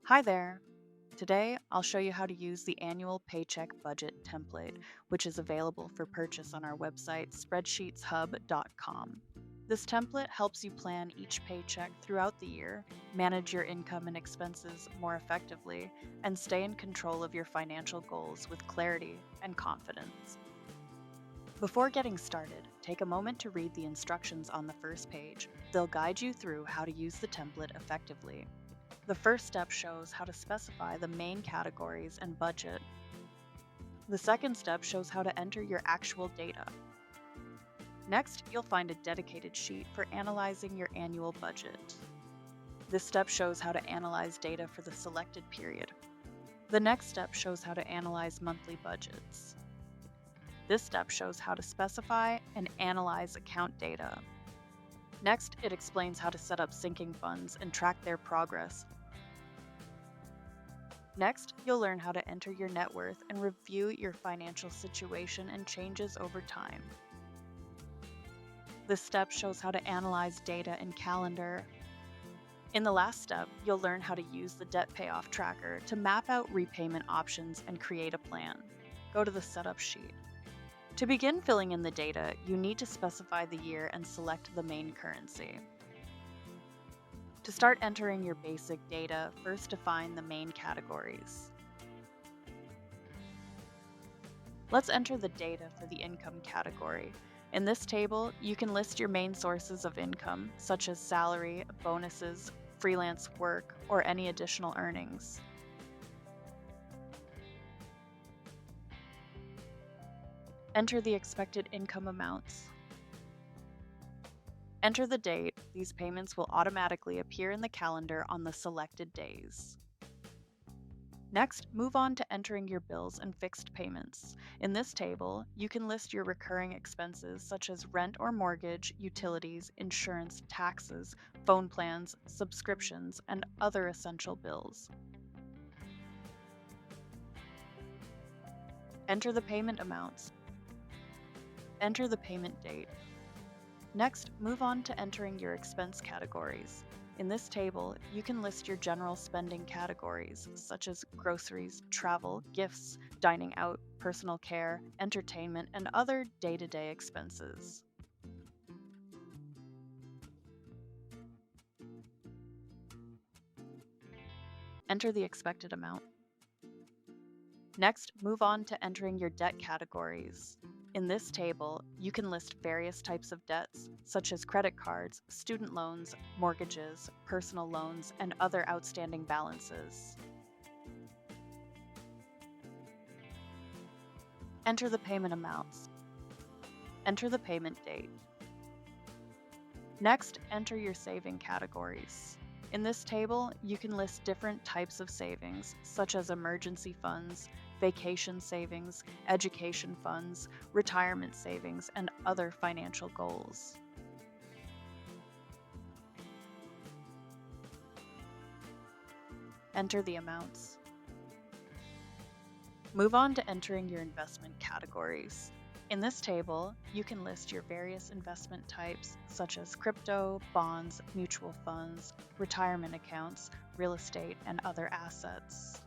Hi there. Today, I'll show you how to use the annual paycheck budget template, which is available for purchase on our website, SpreadsheetsHub.com. This template helps you plan each paycheck throughout the year, manage your income and expenses more effectively, and stay in control of your financial goals with clarity and confidence. Before getting started, take a moment to read the instructions on the first page. They'll guide you through how to use the template effectively. The first step shows how to specify the main categories and budget. The second step shows how to enter your actual data. Next, you'll find a dedicated sheet for analyzing your annual budget. This step shows how to analyze data for the selected period. The next step shows how to analyze monthly budgets. This step shows how to specify and analyze account data. Next, it explains how to set up sinking funds and track their progress. Next, you'll learn how to enter your net worth and review your financial situation and changes over time. This step shows how to analyze data and calendar. In the last step, you'll learn how to use the debt payoff tracker to map out repayment options and create a plan. Go to the setup sheet. To begin filling in the data, you need to specify the year and select the main currency. To start entering your basic data, first define the main categories. Let's enter the data for the income category. In this table, you can list your main sources of income, such as salary, bonuses, freelance work, or any additional earnings. Enter the expected income amounts. Enter the date. These payments will automatically appear in the calendar on the selected days. Next, move on to entering your bills and fixed payments. In this table, you can list your recurring expenses such as rent or mortgage, utilities, insurance, taxes, phone plans, subscriptions, and other essential bills. Enter the payment amounts. Enter the payment date. Next, move on to entering your expense categories. In this table, you can list your general spending categories, such as groceries, travel, gifts, dining out, personal care, entertainment, and other day-to-day expenses. Enter the expected amount. Next, move on to entering your debt categories. In this table, you can list various types of debts, such as credit cards, student loans, mortgages, personal loans, and other outstanding balances. Enter the payment amounts. Enter the payment date. Next, enter your saving categories. In this table, you can list different types of savings, such as emergency funds, vacation savings, education funds, retirement savings, and other financial goals. Enter the amounts. Move on to entering your investment categories. In this table, you can list your various investment types, such as crypto, bonds, mutual funds, retirement accounts, real estate, and other assets.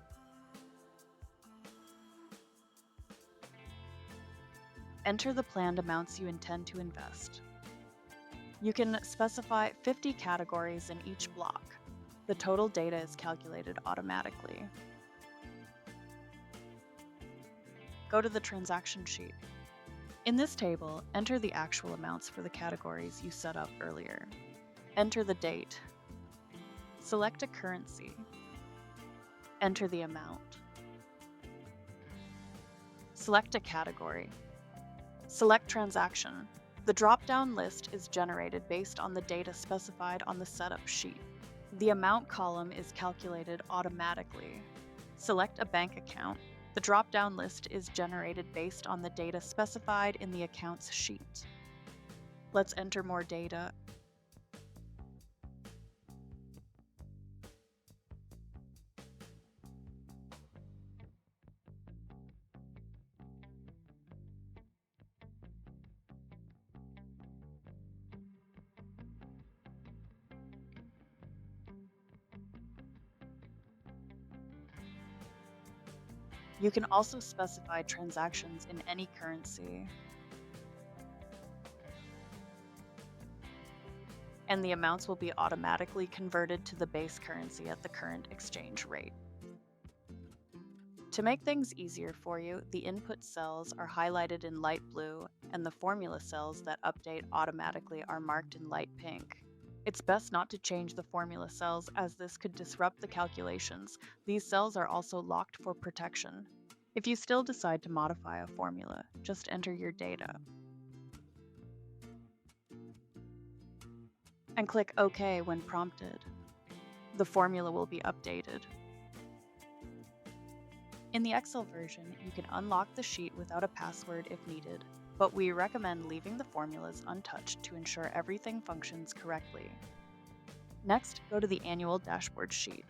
Enter the planned amounts you intend to invest. You can specify 50 categories in each block. The total data is calculated automatically. Go to the transaction sheet. In this table, enter the actual amounts for the categories you set up earlier. Enter the date. Select a currency. Enter the amount. Select a category. Select transaction. The drop-down list is generated based on the data specified on the setup sheet. The amount column is calculated automatically. Select a bank account. The drop-down list is generated based on the data specified in the accounts sheet. Let's enter more data. You can also specify transactions in any currency, and the amounts will be automatically converted to the base currency at the current exchange rate. To make things easier for you, the input cells are highlighted in light blue, and the formula cells that update automatically are marked in light pink. It's best not to change the formula cells as this could disrupt the calculations. These cells are also locked for protection. If you still decide to modify a formula, just enter your data and click OK when prompted. The formula will be updated. In the Excel version, you can unlock the sheet without a password if needed, but we recommend leaving the formulas untouched to ensure everything functions correctly. Next, go to the Annual Dashboard sheet.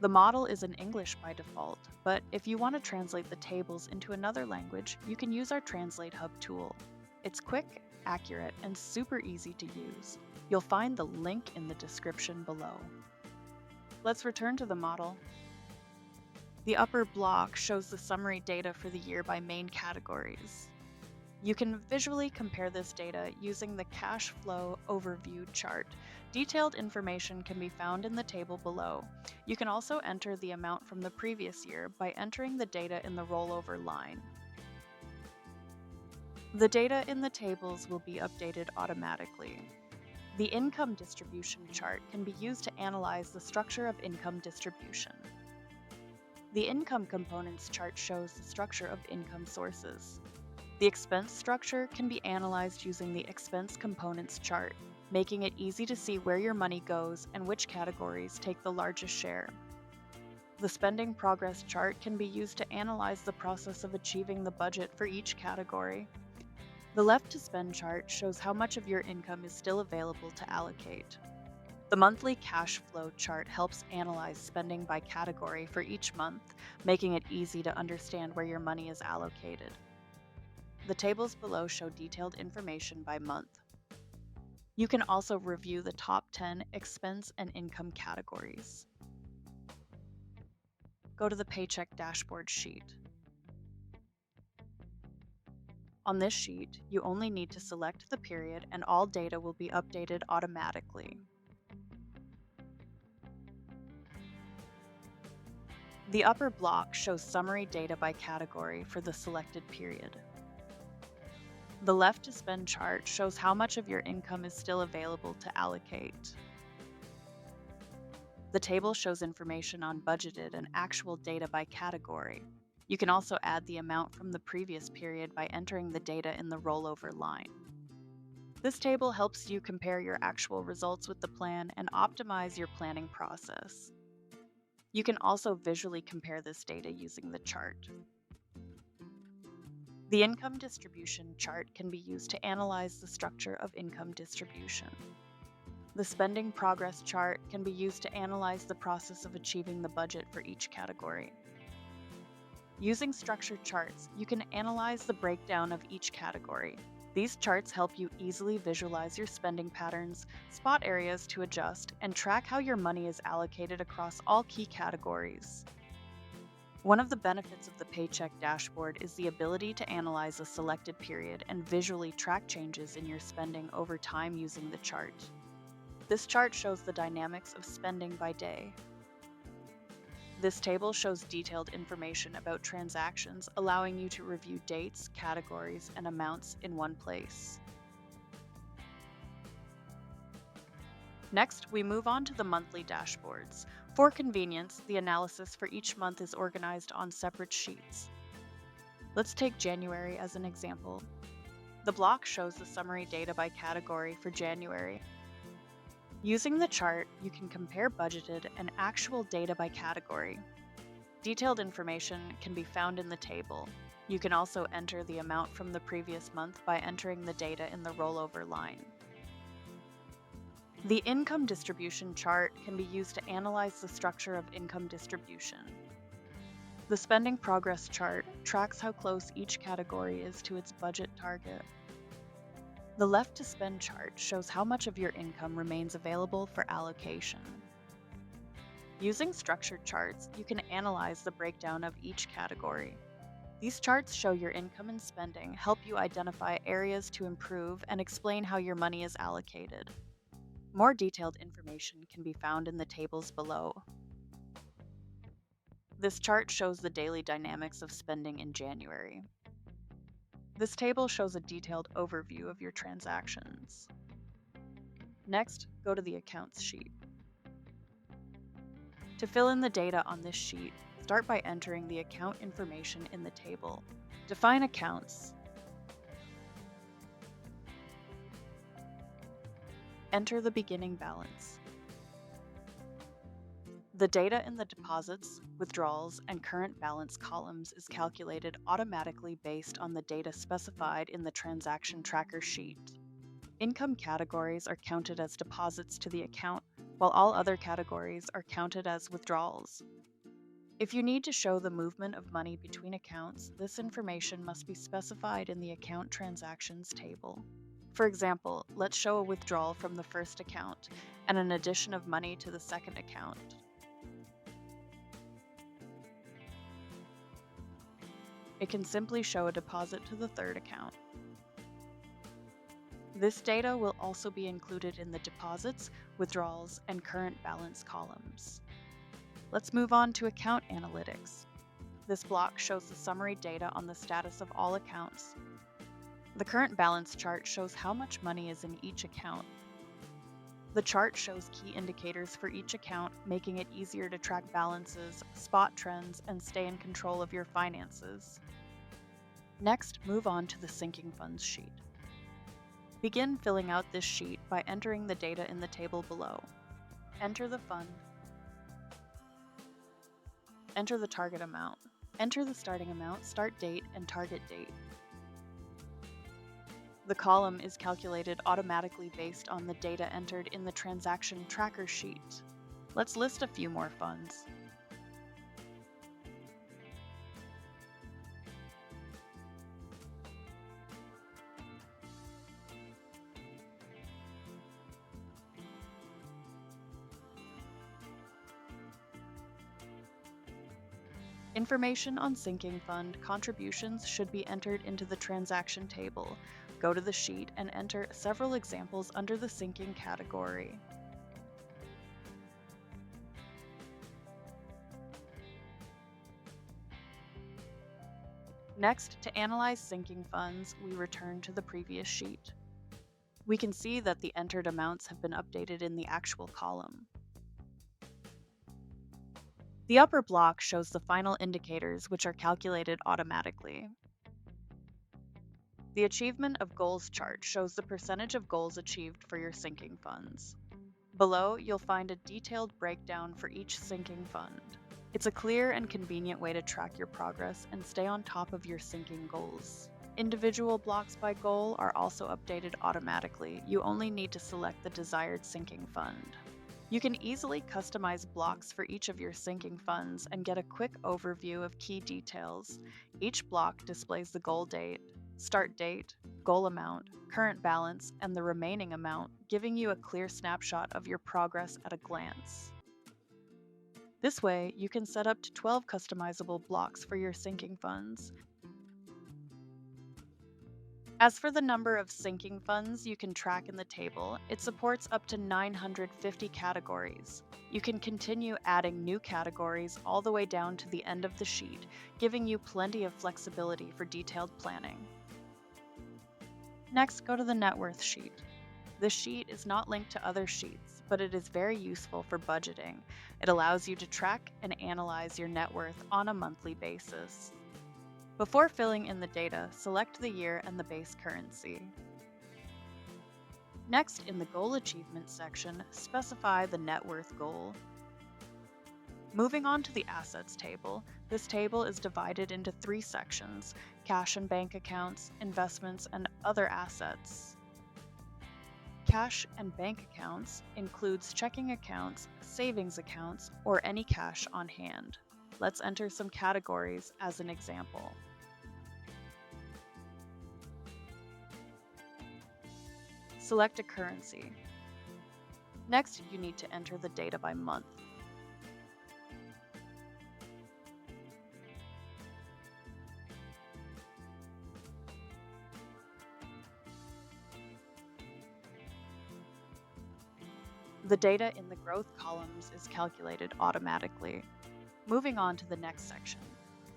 The model is in English by default, but if you want to translate the tables into another language, you can use our TranslateHub tool. It's quick, accurate, and super easy to use. You'll find the link in the description below. Let's return to the model. The upper block shows the summary data for the year by main categories. You can visually compare this data using the cash flow overview chart. Detailed information can be found in the table below. You can also enter the amount from the previous year by entering the data in the rollover line. The data in the tables will be updated automatically. The income distribution chart can be used to analyze the structure of income distribution. The income components chart shows the structure of income sources. The expense structure can be analyzed using the expense components chart, making it easy to see where your money goes and which categories take the largest share. The spending progress chart can be used to analyze the process of achieving the budget for each category. The left to spend chart shows how much of your income is still available to allocate. The monthly cash flow chart helps analyze spending by category for each month, making it easy to understand where your money is allocated. The tables below show detailed information by month. You can also review the top 10 expense and income categories. Go to the Paycheck Dashboard sheet. On this sheet, you only need to select the period and all data will be updated automatically. The upper block shows summary data by category for the selected period. The left to spend chart shows how much of your income is still available to allocate. The table shows information on budgeted and actual data by category. You can also add the amount from the previous period by entering the data in the rollover line. This table helps you compare your actual results with the plan and optimize your planning process. You can also visually compare this data using the chart. The income distribution chart can be used to analyze the structure of income distribution. The spending progress chart can be used to analyze the process of achieving the budget for each category. Using structured charts, you can analyze the breakdown of each category. These charts help you easily visualize your spending patterns, spot areas to adjust, and track how your money is allocated across all key categories. One of the benefits of the Paycheck Dashboard is the ability to analyze a selected period and visually track changes in your spending over time using the chart. This chart shows the dynamics of spending by day. This table shows detailed information about transactions, allowing you to review dates, categories, and amounts in one place. Next, we move on to the monthly dashboards. For convenience, the analysis for each month is organized on separate sheets. Let's take January as an example. The block shows the summary data by category for January. Using the chart, you can compare budgeted and actual data by category. Detailed information can be found in the table. You can also enter the amount from the previous month by entering the data in the rollover line. The income distribution chart can be used to analyze the structure of income distribution. The spending progress chart tracks how close each category is to its budget target. The left to spend chart shows how much of your income remains available for allocation. Using structured charts, you can analyze the breakdown of each category. These charts show your income and spending, help you identify areas to improve, and explain how your money is allocated. More detailed information can be found in the tables below. This chart shows the daily dynamics of spending in January. This table shows a detailed overview of your transactions. Next, go to the Accounts sheet. To fill in the data on this sheet, start by entering the account information in the table. Define accounts. Enter the beginning balance. The data in the deposits, withdrawals, and current balance columns is calculated automatically based on the data specified in the transaction tracker sheet. Income categories are counted as deposits to the account, while all other categories are counted as withdrawals. If you need to show the movement of money between accounts, this information must be specified in the account transactions table. For example, let's show a withdrawal from the first account and an addition of money to the second account. It can simply show a deposit to the third account. This data will also be included in the deposits, withdrawals, and current balance columns. Let's move on to account analytics. This block shows the summary data on the status of all accounts. The current balance chart shows how much money is in each account. The chart shows key indicators for each account, making it easier to track balances, spot trends, and stay in control of your finances. Next, move on to the sinking funds sheet. Begin filling out this sheet by entering the data in the table below. Enter the fund. Enter the target amount. Enter the starting amount, start date, and target date. The column is calculated automatically based on the data entered in the transaction tracker sheet. Let's list a few more funds. Information on sinking fund contributions should be entered into the transaction table. Go to the sheet and enter several examples under the sinking category. Next, to analyze sinking funds, we return to the previous sheet. We can see that the entered amounts have been updated in the actual column. The upper block shows the final indicators, which are calculated automatically. The Achievement of Goals chart shows the percentage of goals achieved for your sinking funds. Below, you'll find a detailed breakdown for each sinking fund. It's a clear and convenient way to track your progress and stay on top of your sinking goals. Individual blocks by goal are also updated automatically. You only need to select the desired sinking fund. You can easily customize blocks for each of your sinking funds and get a quick overview of key details. Each block displays the goal date, start date, goal amount, current balance, and the remaining amount, giving you a clear snapshot of your progress at a glance. This way, you can set up to 12 customizable blocks for your sinking funds. As for the number of sinking funds you can track in the table, it supports up to 950 categories. You can continue adding new categories all the way down to the end of the sheet, giving you plenty of flexibility for detailed planning. Next, go to the net worth sheet. This sheet is not linked to other sheets, but it is very useful for budgeting. It allows you to track and analyze your net worth on a monthly basis. Before filling in the data, select the year and the base currency. Next, in the Goal Achievement section, specify the net worth goal. Moving on to the Assets table, this table is divided into 3 sections: cash and bank accounts, investments, and other assets. Cash and bank accounts includes checking accounts, savings accounts, or any cash on hand. Let's enter some categories as an example. Select a currency. Next, you need to enter the data by month. The data in the growth columns is calculated automatically. Moving on to the next section.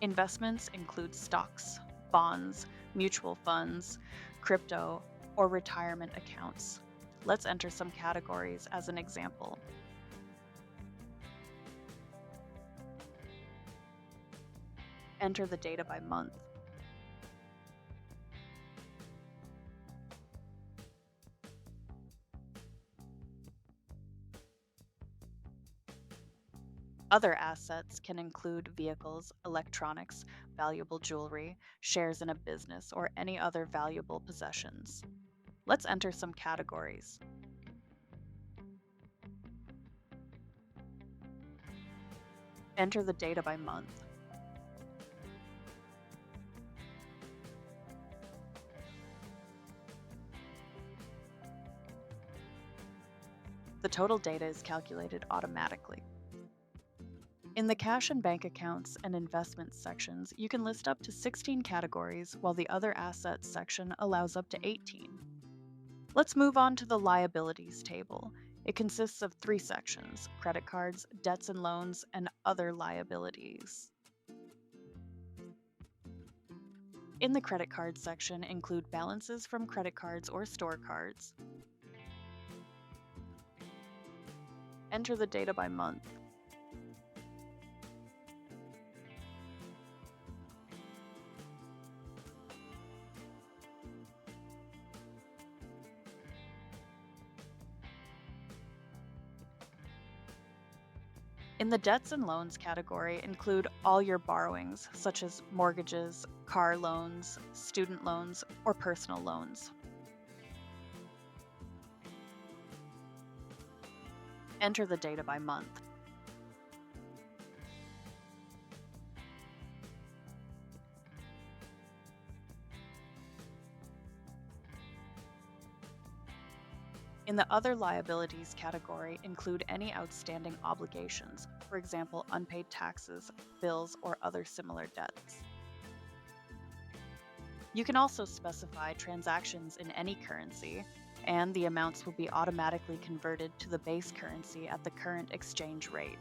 Investments include stocks, bonds, mutual funds, crypto, or retirement accounts. Let's enter some categories as an example. Enter the data by month. Other assets can include vehicles, electronics, valuable jewelry, shares in a business, or any other valuable possessions. Let's enter some categories. Enter the data by month. The total data is calculated automatically. In the cash and bank accounts and investments sections, you can list up to 16 categories, while the other assets section allows up to 18. Let's move on to the liabilities table. It consists of 3 sections: credit cards, debts and loans, and other liabilities. In the credit card section include balances from credit cards or store cards. Enter the data by month. In the debts and loans category include all your borrowings, such as mortgages, car loans, student loans, or personal loans. Enter the data by month. In the other liabilities category include any outstanding obligations, for example, unpaid taxes, bills, or other similar debts. You can also specify transactions in any currency, and the amounts will be automatically converted to the base currency at the current exchange rate.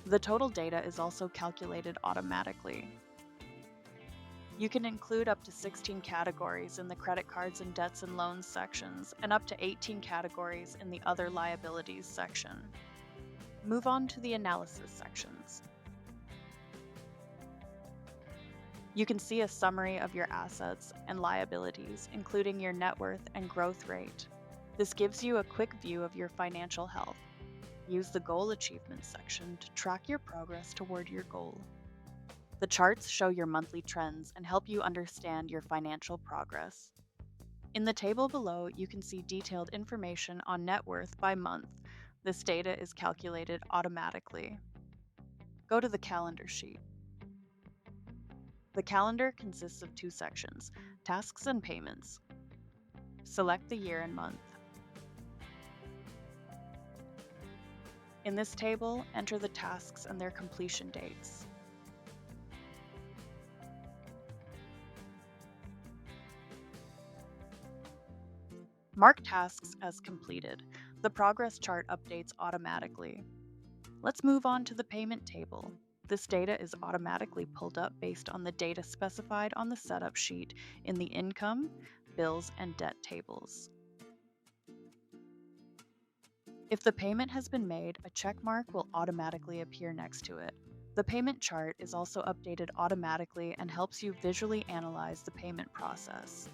The total data is also calculated automatically. You can include up to 16 categories in the credit cards and debts and loans sections, and up to 18 categories in the other liabilities section. Move on to the analysis sections. You can see a summary of your assets and liabilities, including your net worth and growth rate. This gives you a quick view of your financial health. Use the goal achievement section to track your progress toward your goal. The charts show your monthly trends and help you understand your financial progress. In the table below, you can see detailed information on net worth by month. This data is calculated automatically. Go to the calendar sheet. The calendar consists of 2 sections: tasks and payments. Select the year and month. In this table, enter the tasks and their completion dates. Mark tasks as completed. The progress chart updates automatically. Let's move on to the payment table. This data is automatically pulled up based on the data specified on the setup sheet in the income, bills, and debt tables. If the payment has been made, a check mark will automatically appear next to it. The payment chart is also updated automatically and helps you visually analyze the payment process.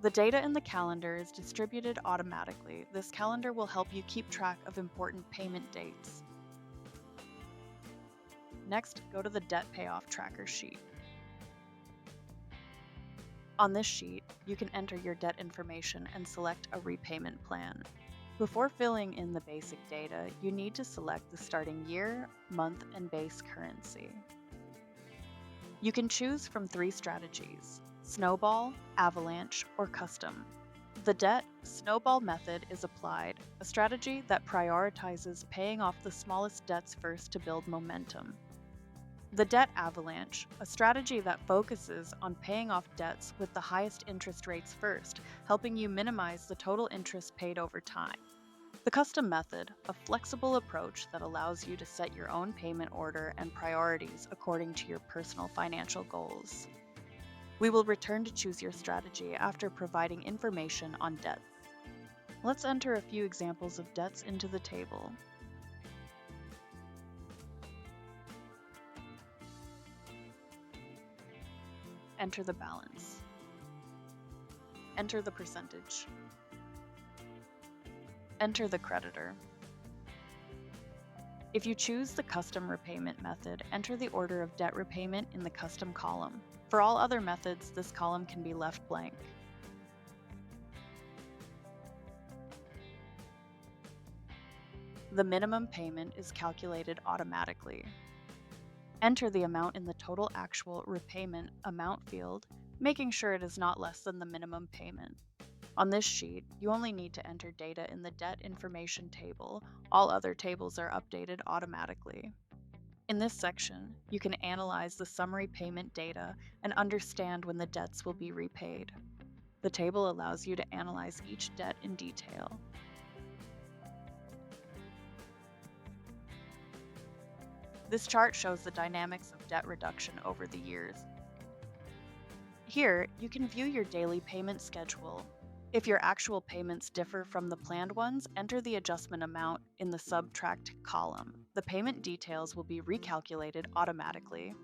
The data in the calendar is distributed automatically. This calendar will help you keep track of important payment dates. Next, go to the Debt Payoff Tracker sheet. On this sheet, you can enter your debt information and select a repayment plan. Before filling in the basic data, you need to select the starting year, month, and base currency. You can choose from 3 strategies: Snowball, Avalanche, or Custom. The Debt Snowball method is applied, a strategy that prioritizes paying off the smallest debts first to build momentum. The debt avalanche, a strategy that focuses on paying off debts with the highest interest rates first, helping you minimize the total interest paid over time. The custom method, a flexible approach that allows you to set your own payment order and priorities according to your personal financial goals. We will return to choose your strategy after providing information on debts. Let's enter a few examples of debts into the table. Enter the balance. Enter the percentage. Enter the creditor. If you choose the custom repayment method, enter the order of debt repayment in the custom column. For all other methods, this column can be left blank. The minimum payment is calculated automatically. Enter the amount in the total actual repayment amount field, making sure it is not less than the minimum payment. On this sheet, you only need to enter data in the debt information table. All other tables are updated automatically. In this section, you can analyze the summary payment data and understand when the debts will be repaid. The table allows you to analyze each debt in detail. This chart shows the dynamics of debt reduction over the years. Here, you can view your daily payment schedule. If your actual payments differ from the planned ones, enter the adjustment amount in the subtract column. The payment details will be recalculated automatically.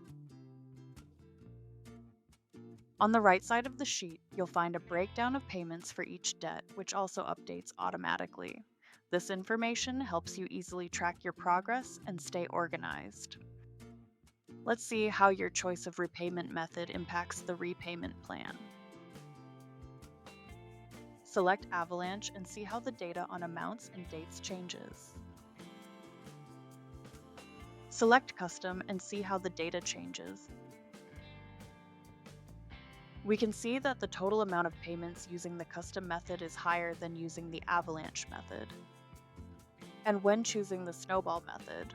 On the right side of the sheet, you'll find a breakdown of payments for each debt, which also updates automatically. This information helps you easily track your progress and stay organized. Let's see how your choice of repayment method impacts the repayment plan. Select Avalanche and see how the data on amounts and dates changes. Select Custom and see how the data changes. We can see that the total amount of payments using the custom method is higher than using the Avalanche method. And when choosing the snowball method,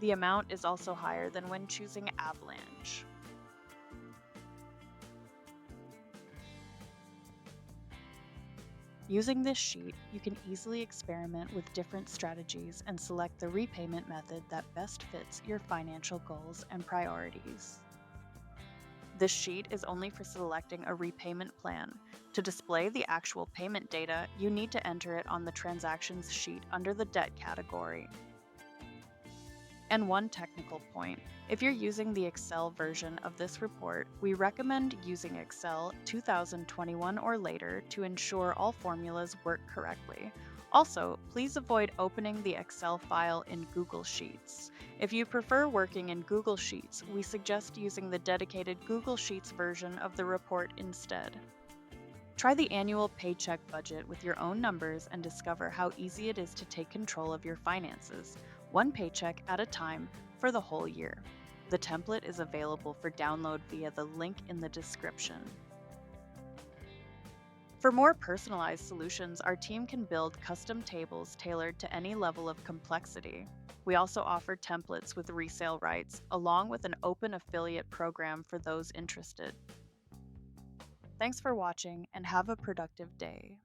the amount is also higher than when choosing Avalanche. Using this sheet, you can easily experiment with different strategies and select the repayment method that best fits your financial goals and priorities. This sheet is only for selecting a repayment plan. To display the actual payment data, you need to enter it on the Transactions sheet under the Debt category. And one technical point, if you're using the Excel version of this report, we recommend using Excel 2021 or later to ensure all formulas work correctly. Also, please avoid opening the Excel file in Google Sheets. If you prefer working in Google Sheets, we suggest using the dedicated Google Sheets version of the report instead. Try the annual paycheck budget with your own numbers and discover how easy it is to take control of your finances, one paycheck at a time for the whole year. The template is available for download via the link in the description. For more personalized solutions, our team can build custom tables tailored to any level of complexity. We also offer templates with resale rights, along with an open affiliate program for those interested. Thanks for watching and have a productive day.